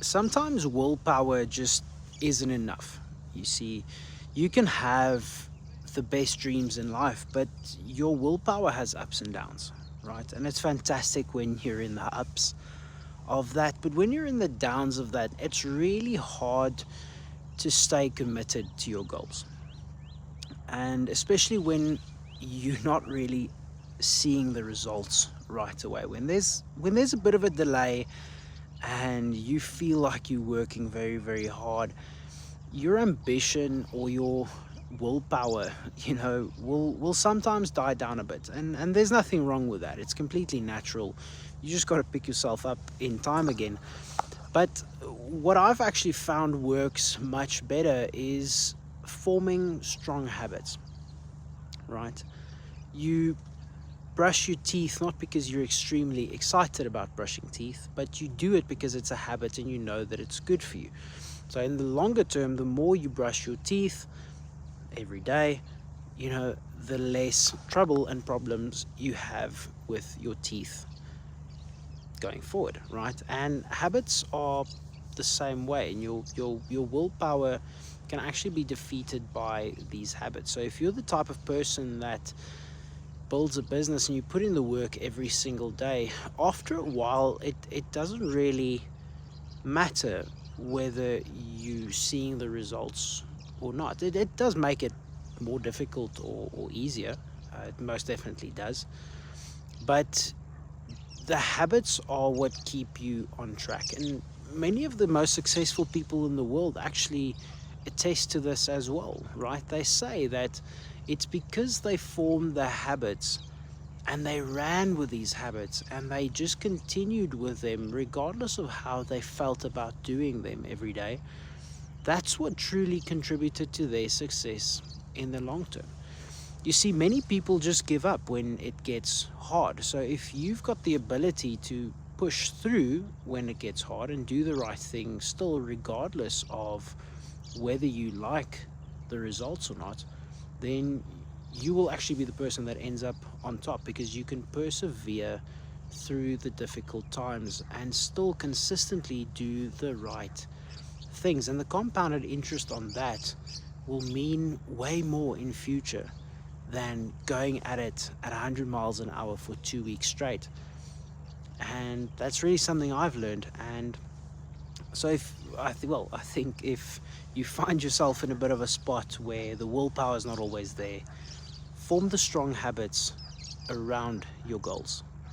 Sometimes willpower just isn't enough. You see, you can have the best dreams in life, but your willpower has ups and downs, right? And it's fantastic when you're in the ups of that, but when you're in the downs of that, it's really hard to stay committed to your goals. And especially when you're not really seeing the results right away. When there's a bit of a delay and you feel like you're working very, very hard, your ambition or your willpower, will sometimes die down a bit. And there's nothing wrong with that. It's completely natural. You just got to pick yourself up in time again. But what I've actually found works much better is forming strong habits, right? You brush your teeth not because you're extremely excited about brushing teeth, but you do it because it's a habit and you know that it's good for you. So in the longer term, the more you brush your teeth every day, the less trouble and problems you have with your teeth going forward, right? And habits are the same way, and your willpower can actually be defeated by these habits. So if you're the type of person that builds a business and you put in the work every single day, after a while it doesn't really matter whether you seeing the results or not. It does make it more difficult or easier. It most definitely does. But the habits are what keep you on track. And many of the most successful people in the world actually attest to this as well, right? They say that it's because they formed the habits and they ran with these habits and they just continued with them regardless of how they felt about doing them every day. That's what truly contributed to their success in the long term. You see, many people just give up when it gets hard. So if you've got the ability to push through when it gets hard and do the right thing still, regardless of whether you like the results or not, then you will actually be the person that ends up on top, because you can persevere through the difficult times and still consistently do the right things. And the compounded interest on that will mean way more in future than going at it at 100 miles an hour for 2 weeks straight. And that's really something I've learned. And so I think if you find yourself in a bit of a spot where the willpower is not always there, form the strong habits around your goals.